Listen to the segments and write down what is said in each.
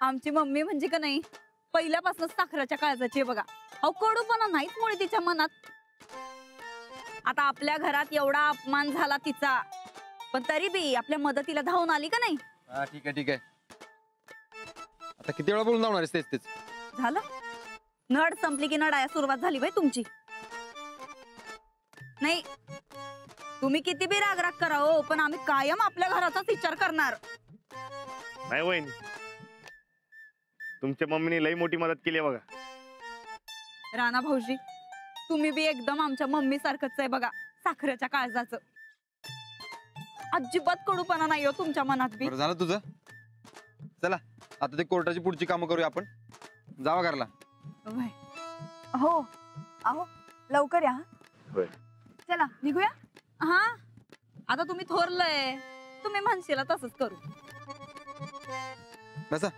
आमची मम्मी म्हणजे का नाही पहिल्यापासून साखरेच्या काळजाची बघा. अहो कडूपणा नाहीच मुळे तिच्या मनात. आता आपल्या घरात एवढा अपमान झाला तिचा, पण तरी बी आपल्या मदतीला धावून आली का नाही. हा ठीक आहे ठीक आहे. आता किती वेळा बोलून जाणार तेच तेच झालं. नड संपली की नडाया सुरुवात झाली बाई तुमची. नाही तुम्ही किती बी राग करा हो, पण आम्ही कायम आपल्या घराचाच विचार करणार. नाही वहिनी, तुमच्या मम्मीने लई मोठी मदत केली बघा. राणा भाऊजी तुम्ही बी एकदम आमच्या मम्मी सारखंच आहे बघा, साखरेच्या काळजाचं. अजिबात कडूपणा नाही हो तुमच्या मनात बी. झालं तुझं. चला आता ते कोर्टाची पुढची कामं करूया आपण. जावा घरला. हो अहो लवकर या. चला निघूया. हा आता तुम्ही थोरलंय, तुम्ही म्हणशील तसंच करू. बसा.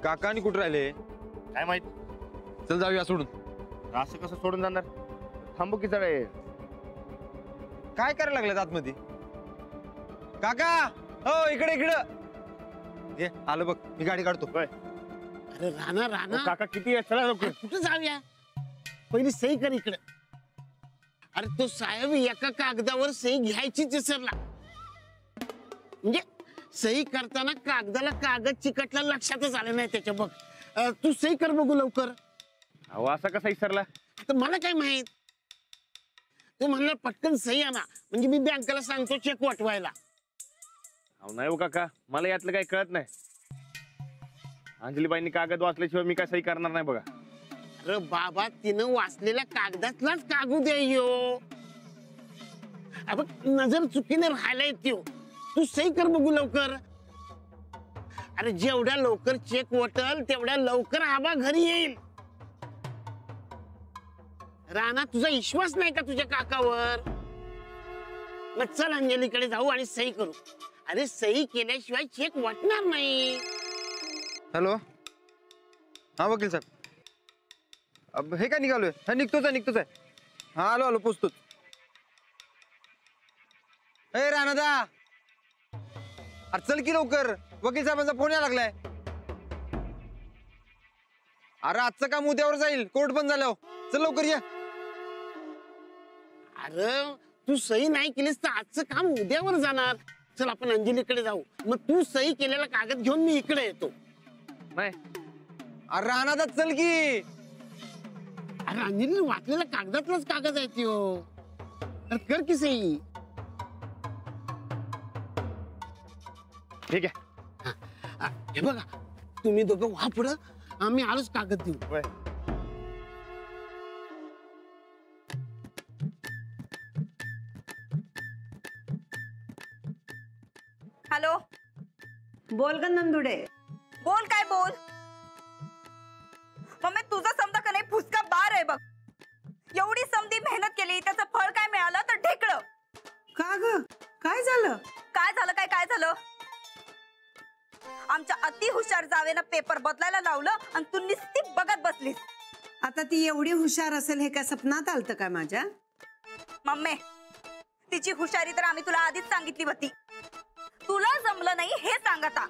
काका आणि कुठे राहिले काय माहित. चल जाऊया सोडून. असं कसं सोडून जाणार. थांबू की जरा. काय करायला लागलं आतमध्ये. काका हो इकडे इकडे ये. आलो बघ, मी गाडी काढतो. अरे राणा राणा काका किती आहे. चला लवकर. कुठे जाऊया. पहिली सही कर इकडे. अरे तो साहेब एका कागदावर सही घ्यायचीच विसरला. म्हणजे सही करताना कागदाला कागद चिकटला लक्षातच आलं नाही त्याच्या. बघ तू सही कर बघू लवकर. अहो असा कसा विसरला. आता मला काय माहित. तू म्हणला पटकन सही आणा म्हणजे मी बँकेला सांगतो चेक वाटवायला. अहो नाही हो काका, मला यातलं काही कळत नाही. अंजलीबाईंनी कागद वाचल्याशिवाय मी काय सही करणार नाही बघा. अरे बाबा तिनं वाचलेल्या कागदातलाच कागू द्यायो. बघ नजर चुकीने राहायला येतो. तू सही कर बघू लवकर. अरे जेवढ्या लवकर चेक वाटल तेवढ्या लवकर आबा घरी येईल. राणा तुझा विश्वास नाही का तुझ्या काकावर. मग चल अंजलीकडे जाऊ आणि सही करू. अरे सही केल्याशिवाय चेक वाटणार नाही. हॅलो हा वकील साहेब. हे काय निघालोय. हा निघतोच आहे. हा आलो पोचतोच. ए राणादा अरे चल की लवकर. वकील साहेबांचा फोन यायला लागलाय. अरे आजचं काम उद्यावर जाईल. कोर्ट बंद झालं. चल लवकर ये. अरे तू सही नाही केलीस तर आजचं काम उद्यावर जाणार. चल आपण अंजलीकडे जाऊ. मग तू सही केलेला कागद घेऊन मी इकडे येतो. नाही अरे राणादा चल की. अरे अंजली वाचलेला कागदातलाच कागद आहे त्यो. अरे कर की सही. ठीक आहे. हे बघा तुम्ही दोघं व्हा पुढं. आम्ही आलोच कागद देऊ. हॅलो बोल ग नंदुडे. बोल काय बोल. मम्मी तुझा समजा का नाही फुसका बार आहे बघ. एवढी समधी मेहनत केली त्याचं फळ काय मिळालं तर ढेकळं. का ग काय झालं. काय झालं. आमच्या अति हुशार जावेनं पेपर बदलायला लावलं आणि तू नुसती बघत बसलीस. आता ती एवढी हुशार असेल हे का सपनात आलतं का माझ्या. मम्मी तिची हुशारी तर आम्ही तुला आधीच सांगितली होती. तुला जमलं नाही हे सांग आता.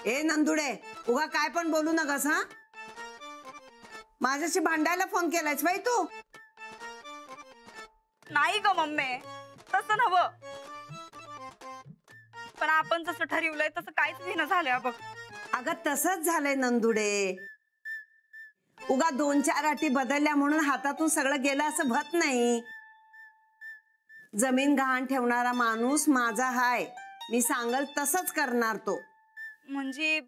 ए नंदुडे उगा काय पण बोलू नकस. हा माझ्याशी भांडायला फोन केलायस बाई तू. नाही ग मम्मी तसं नव्हं. पण आपण जसं ठरवलंय तसं काहीच विना झालंय बघ. अगं तसंच झालंय नंदुडे. उगा 2-4 अटी बदलल्या म्हणून हातातून सगळं गेलं असं भत नाही. जमीन गहाण ठेवणारा माणूस माझा हाय. मी सांगल तसंच करणार तो. म्हणजे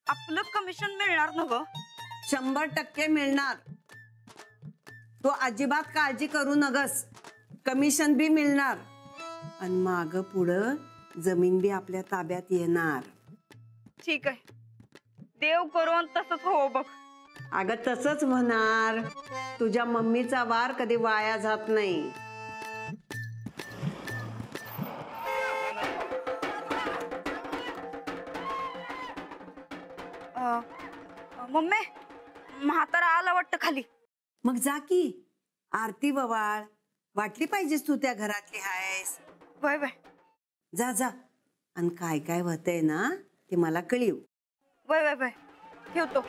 आपलं कमिशन मिळणार ना ग. 100% मिळणार. तो अजिबात काळजी करू नगस. कमिशन बी मिळणार आणि माग पुढं जमीन बी आपल्या ताब्यात येणार. ठीक आहे देव करून तसंच हो बघ. अगं तसंच होणार. तुझ्या मम्मीचा वार कधी वाया जात नाही. मम्मी म्हातारा आला वाटतं खाली. मग जा की आरती ववाळ वाटली पाहिजेस तू त्या घरातली आहेस. वय वय जा जा आणि काय काय होतंय ना ते मला कळीव. वय वय वय ठेवतो.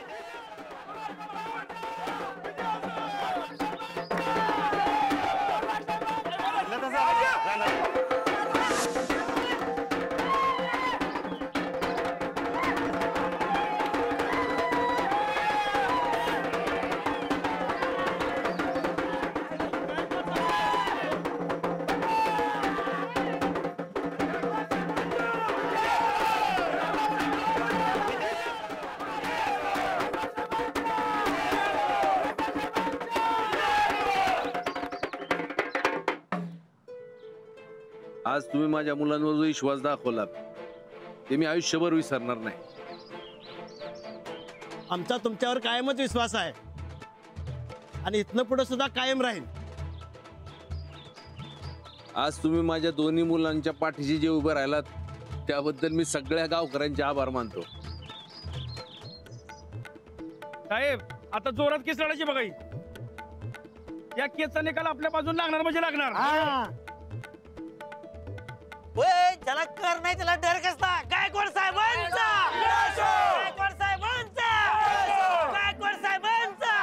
आज तुम्ही माझ्या मुलांवर जो विश्वास दाखवला ते मी आयुष्यभर विसरणार नाही. आमचा तुमच्यावर कायमच विश्वास आहे आणि इथनं पुढे सुद्धा कायम राहील. आज तुम्ही माझ्या दोन्ही मुलांच्या पाठीशी जे उभे राहिलात त्याबद्दल मी सगळ्या गावकऱ्यांचे आभार मानतो. साहेब आता जोरात केस लढायची बघा ही. या केसचा निकाल आपल्या बाजूला लागणार म्हणजे लागणार. त्याला कर नाही त्याला डर कसला. गायकवाड साहेबांचा गायकवाड साहेबांचा गायकवाड साहेबांचा.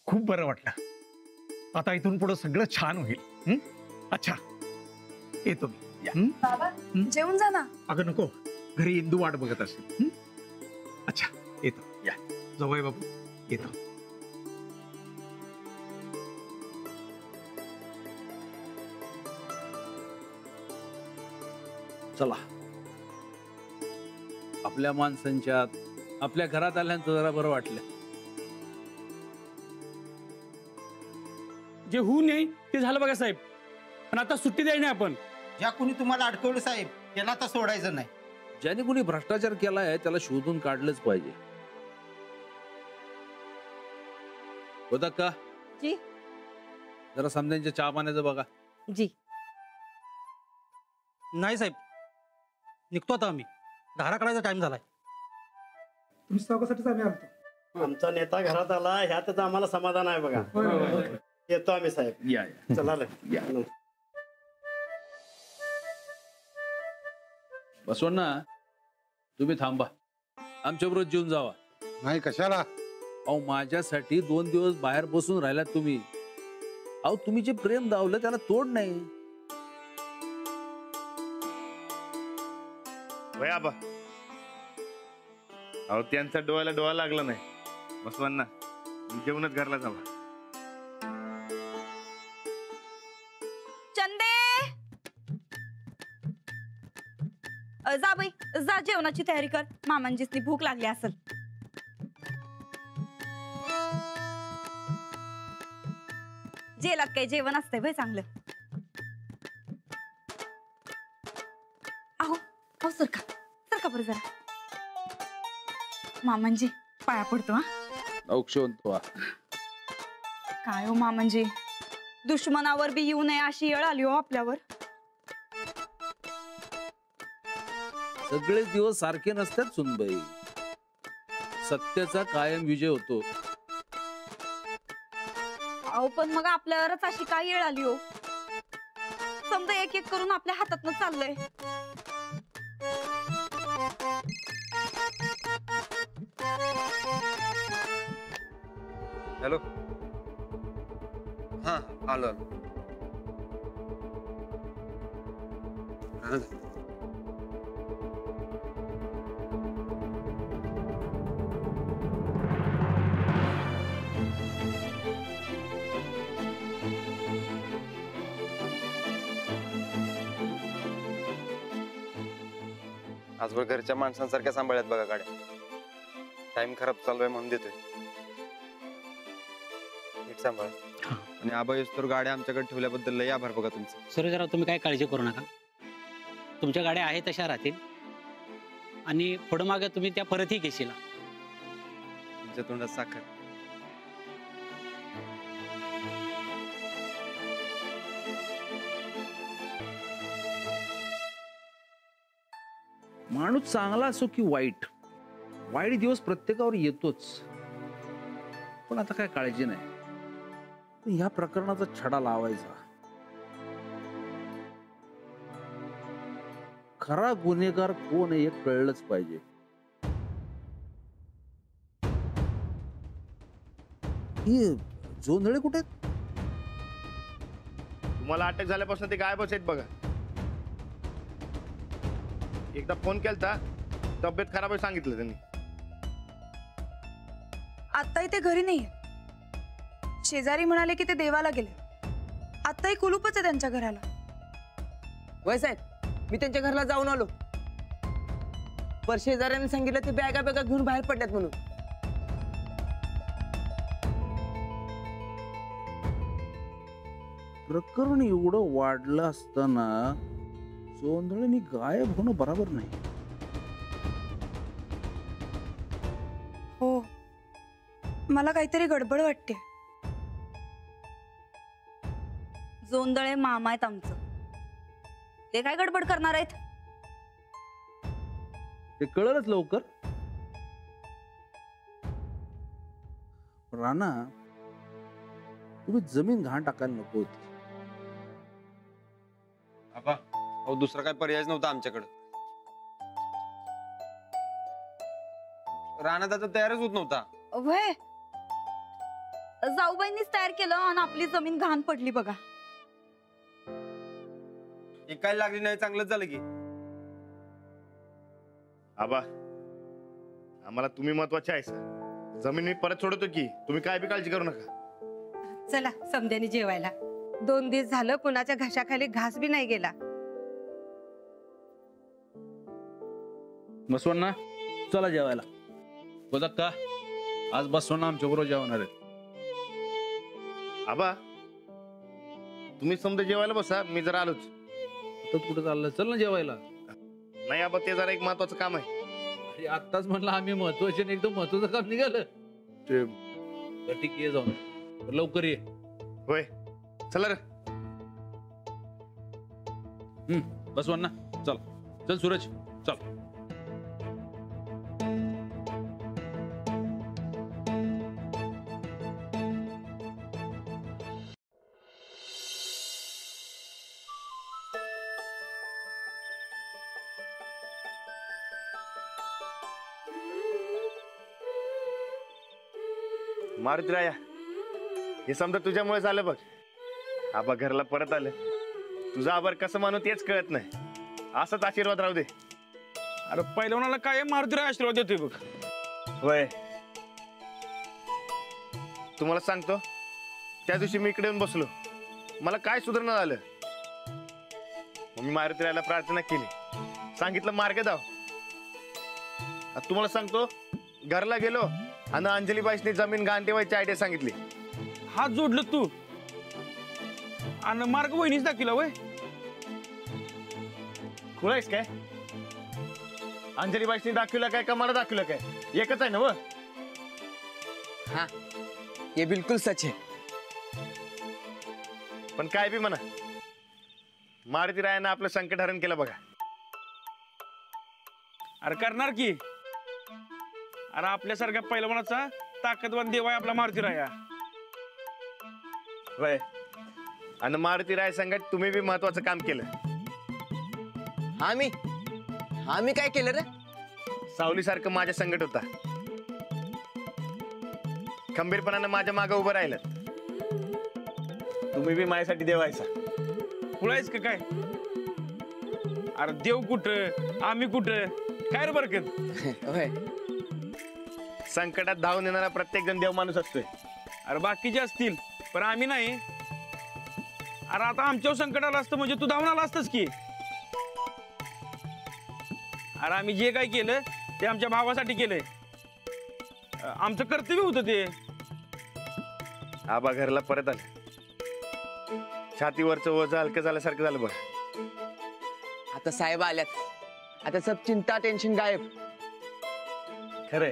खूप बरं वाटलं. आता इथून पुढे सगळं छान होईल. अच्छा येतो मी. या. बाबा जेवून जा ना. अगं नको घरी इंदू वाट बघत असेल. अच्छा येतो. या जवळ बाबू येतो. चला आपल्या माणसांच्या आपल्या घरात आल्यानंतर जरा बरं वाटलं. जे होऊ नये ते झालं बघा साहेब. पण आता सुट्टी द्यायला आपण. ज्या कोणी तुम्हाला अडकवलं साहेब त्याला आता सोडायचं नाही. ज्याने कोणी भ्रष्टाचार केला आहे त्याला शोधून काढलंच पाहिजे. होता का जी. जरा समद्यांच्या चहा पाण्याचं बघा. जी. नाही साहेब निघतो आता आम्ही. धारा काढायचा टाइम झालाय. तुम्ही स्वागतासाठीच आम्ही आलतो. आमचा नेता घरात आला ह्यातच आम्हाला समाधान आहे बघा. येतो आम्ही साहेब. या चला रे. बसवण्णा तुम्ही थांबा आमच्या बरोबर जेवून जावा. नाही कशाला. अहो माझ्यासाठी 2 दिवस बाहेर बसून राहिलात तुम्ही. अहो तुम्ही जे प्रेम दावलं त्याला तोड नाही. वय आबा अहो त्यांचा डोळ्याला डोळा लागला नाही. बसवांना जेवणच घरला जावा. चंदे जा बाई जा जेवणाची तयारी कर. मामांजीसनी भूक लागली असेल. जेलात काही जेवण असतंय भाई चांगलं. अहो अहो सरका सरका बरं जरा. मामांजी पाया पडतो. हा औक्षवंत व्हा. काय हो मामांजी दुश्मनावर बी येऊ नये अशी येळ आली हो आपल्यावर. सगळे दिवस सारखे नसतात सुनबाई. सत्याचा कायम विजय होतो. अहो पण मग आपल्यावरच अशी काय येळ आली हो. समजा एक एक करून आपल्या हातातनं चाललंय. हॅलो. हा आलो आलो. आजवर घरच्या माणसांसारख्या सांभाळ्यात बघा गाड्या. टाइम खराब चालू आहे म्हणून देतोय. नीट सांभाळ. आणि आबा तर गाड्या आमच्याकडे ठेवल्याबद्दल लय आभार बघा तुमचं. सूरजराव तुम्ही काय काळजी करू नका. तुमच्या गाड्या आहेत तशा राहतील आणि पुढं मागे तुम्ही त्या परतही घेशील. तुमच्या तोंडात साखर. माणूस चांगला असो की वाईट, वाईट दिवस प्रत्येकावर येतोच. पण आता काय काळजी नाही. ह्या प्रकरणाचा छडा लावायचा. खरा गुन्हेगार कोण आहे हे कळलंच पाहिजे. ही जोंधळे कुठे आहेत? तुम्हाला अटक झाल्यापासून ते गायबच आहेत बघा. एकदा फोन केलता, तब्येत खराब आहे सांगितलं त्यांनी. आत्ताही ते घरी नाहीये. शेजारी म्हणाले की ते देवाला गेले. आत्ताही कुलूपच आहे त्यांच्या घराला. वय साहेब, मी त्यांच्या घराला जाऊन आलो. पर शेजाऱ्यांनी सांगितलं ते बॅगा बॅगा घेऊन बाहेर पडल्यात म्हणून. प्रकरण एवढं वाढलं असताना जोंधळेनी गायब होणं बरोबर नाही. हो, मला काहीतरी गडबड वाटते. जोंधळे मामा आहेत आमचं. ते काय गडबड करणार आहेत? ते कळलंच लवकर. राणा, तुम्ही जमीन घाण टाकायला नको होती. आबा अहो दुसरा काय पर्यायच नव्हता आमच्याकडं. राणा दादा तयारच होत नव्हता. वय जाऊबाईंनीच तयार केलं आणि आपली जमीन घाण पडली बघा. ऐकायला लागली नाही, चांगलंच झालं की. आबा, आम्हाला तुम्ही महत्वाचे आहे सर. जमीन मी परत सोडतो की, तुम्ही काय बी काळजी करू नका. चला समद्यानी जेवायला. 2 दिवस झालं कुणाच्या घशाखाली घास बी नाही गेला. बसवण्णा, चला जेवायला. बोलतात का आज बसवण्णा आमच्या बरोबर जेवणार आहेत. आबा, तुम्ही समजा जेवायला बसा, मी जरा आलोच. आता कुठं चाललं? चल ना जेवायला. नाही आबा, ते जरा एक महत्वाचं काम आहे. अरे आत्ताच म्हटलं आम्ही महत्वाचे नाही, एकदम महत्वाचं काम निघालं. बरं ठीक, ये जाऊन. लवकर ये. होय, चला रे. बसवण्णा, चल चल. सूरज चल. मारुती राया, हे समजा तुझ्यामुळे झालं बघ. आबा घरला परत आलं. तुझा आभार कसं मानू तेच कळत नाही. असंच आशीर्वाद राहू दे. अरे पहिलवानाला काय मारुतीराय आशीर्वाद देतोय बघ. होय, तुम्हाला सांगतो, त्या दिवशी मी इकडे येऊन बसलो, मला काय सुधारणा झालं. मग मी मारुतीरायाला प्रार्थना केली, सांगितलं मार्ग दाव. आता तुम्हाला सांगतो, घरला गेलो आणि अंजलीबाईसनी जमीन घाण ठेवायची आयडिया सांगितली. हात जोडलं तू आणि मार्ग वहिनीच दाखिला. वय खुळायस काय? अंजलीबाईसनी दाखवलं काय का मला दाखवलं काय? एकच आहे ना व. हाँ, ये बिल्कुल सच है. पण काय बी म्हणा, मारुतीरायानं आपलं संकट हरण केलं बघा. अरे करणार की. अरे आपल्यासारख्या पहिलवानाचा ताकदवान देव आहे आपला मारुतीराया. होय, आणि मारुतीराय संकट तुम्ही बी महत्वाचं काम केलं. आम्ही काय केलं रे? सावलीसारखं माझ्या संकट होता. खंबीरपणानं माझ्या मागे उभं राहिलं. तुम्ही बी माझ्यासाठी देवायचा. पुळायच का काय? अरे देव कुठं, आम्ही कुठं, काय रे बरकत. होय, संकटात धावून येणारा प्रत्येक जण देव माणूस असतोय. अरे बाकीचे असतील पण आम्ही नाही. अरे आता आमच्यावर संकट आलं असतं म्हणजे तू धावून आला असतस की. अरे आम्ही जे काय केलं ते आमच्या भावासाठी केलंय. आमचं कर्तव्य होतं ते. आबा घरला परत आले. छातीवरचं ओझं हलकं झाल्यासारखं झालं बघ. आता साहेब आल्यात, आता सब चिंता टेन्शन गायब. खरंय.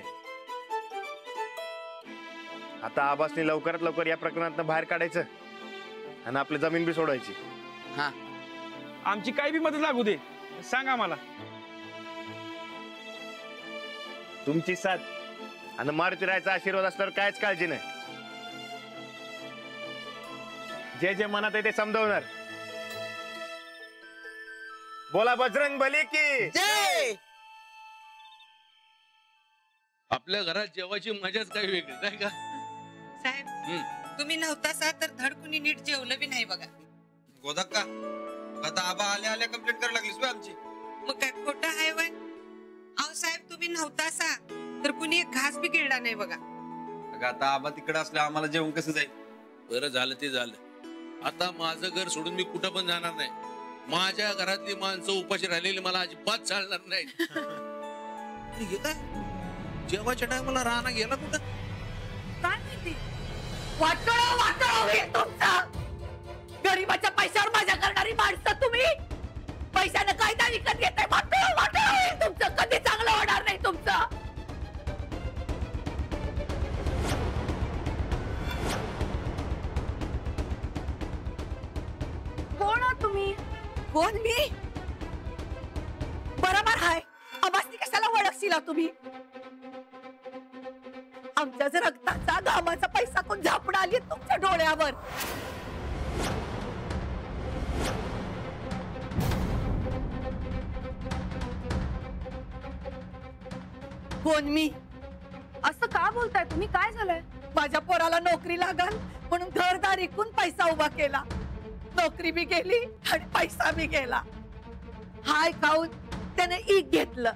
आता आबासनी लवकरात लवकर या प्रकरणात बाहेर काढायचं आणि आपली जमीन बी सोडायची. हा, आमची काही बी मदत लागू दे, सांगा मला. तुमची साथ आणि मारुतीरायचा आशीर्वाद असल्यावर कायच काळजी नाही. जे जे मनात आहे ते समजावणार. बोला बजरंग बली की जय. आपल्या घरात जेवायची मजाच काही वेगळी नाही का साहेब? तुम्ही नव्हता तर धड कुणी नीट जेवलं बी नाही बघा. गोदाक का आता आबा आल्या आल्या कंप्लेंट करायला लागलीस बे आमची. मग काय खोटं आहे वय? अहो साहेब, तुम्ही नव्हता तर कुणी एक घास बी गिळला नाही बघा. अगं आता आबा तिकडे असल्या आम्हाला जेवण कसं जाईल? बरं झालं ते झालं. आता माझं घर सोडून मी कुठं पण जाणार नाही. माझ्या घरातली माणसं उपाशी राहिलेली मला अजिबात चालणार नाही. जेवायच्या टायमाला राहणार गेला कुठं काय माहिती? वाटोळं होईल तुमचं. गरीबाच्या पैशावर मजा करणारी माणसं तुम्ही. पैशाने कायदा विकत घेताय. वाटोळं होईल तुमचं. कधी चांगलं होणार नाही तुमचं. कोण आहात तुम्ही? कोण मी? बरोबर हाय. आवाजनी कशाला ओळखशीला तुम्ही? आमच्या जर रक्ताचा घामाचा पैसा कोण झापड आली तुमच्या डोळ्यावर. कोण मी? असं का बोलताय तुम्ही? काय झालंय? माझ्या पोराला नोकरी लागल म्हणून घरदार विकून पैसा उभा केला. नोकरी बी गेली आणि पैसा बी गेला. हाय खाऊन त्याने ईक घेतलं.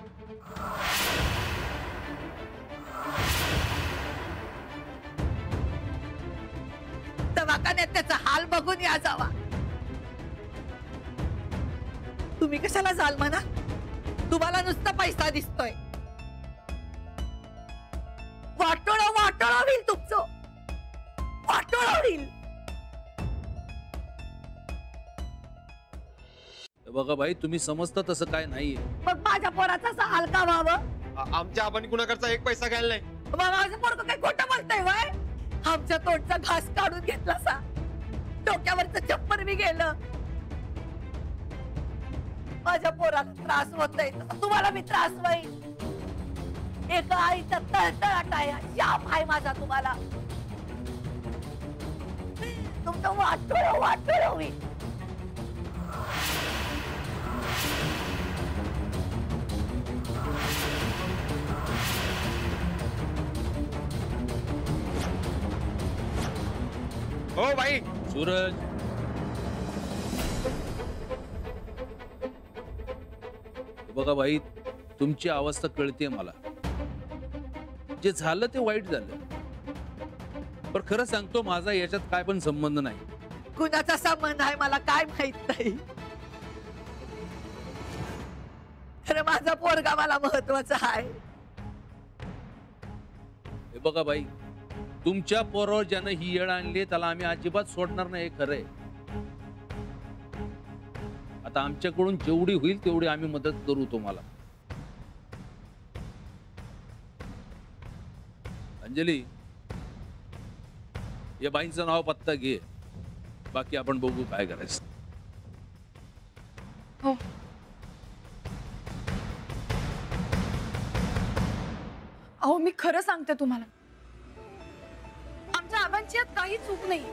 दवाखान्यात त्याचा हाल बघून या जावा. तुम्ही कशाला जाल म्हणा? तुम्हाला नुसता पैसा दिसतोय. वाटोळं होईल तुमचं. वाटोळं होईल. बघा भाई, तुम्ही समजता तसं काय नाहीये. मग माझ्या पोराचा असा हाल का व्हावं? आमच्या आबांनी कुणाकडचा एक पैसा घ्यायला नाही. माझं पोरगं काही खोटं बोलतंय वय? आमच्या तोंडचा घास काढून घेतला सा. डोक्यावरचं चप्पर बी गेलं. माझ्या पोराला त्रास होतोय तुम्हाला बी त्रास होईल. एका आईचा तळतळाट आहे. शाप आहे माझा तुम्हाला. तुमचं वाटोळं होईल. हो भाई. सूरज, बघा भाई, तुमची अवस्था कळते मला. जे झालं ते वाईट झालं, पण खरं सांगतो माझा याच्यात काय पण संबंध नाही. कुणाचा संबंध आहे मला काय माहित नाही. खरं माझा पोरगा मला महत्वाचा आहे. हे बघा बाई, तुमच्या पोरावर ज्यानं ही येळ आणली त्याला आम्ही अजिबात सोडणार नाही, हे खरंय. आता आमच्याकडून जेवढी होईल तेवढी आम्ही मदत करू तुम्हाला. अंजली, या बाईंचं नाव पत्ता घे, बाकी आपण बघू काय करायचं. हो. अहो, मी खरं सांगते तुम्हाला, आमच्या आबांची यात काही चूक नाही.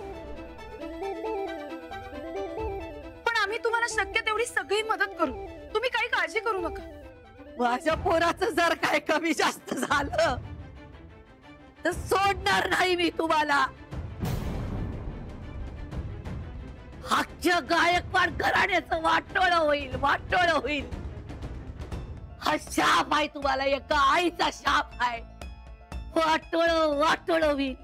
पण आम्ही तुम्हाला शक्य तेवढी सगळी मदत करू. तुम्ही काही काळजी करू नका. माझ्या पोराचं जर काय कमी जास्त झालं तर सोडणार नाही मी तुम्हाला. अख्ख्या गायकवाड घराण्याचं वाटोळं होईल. हा शाप आहे तुम्हाला, एका आईचा शाप आहे. वाटोळं होईल.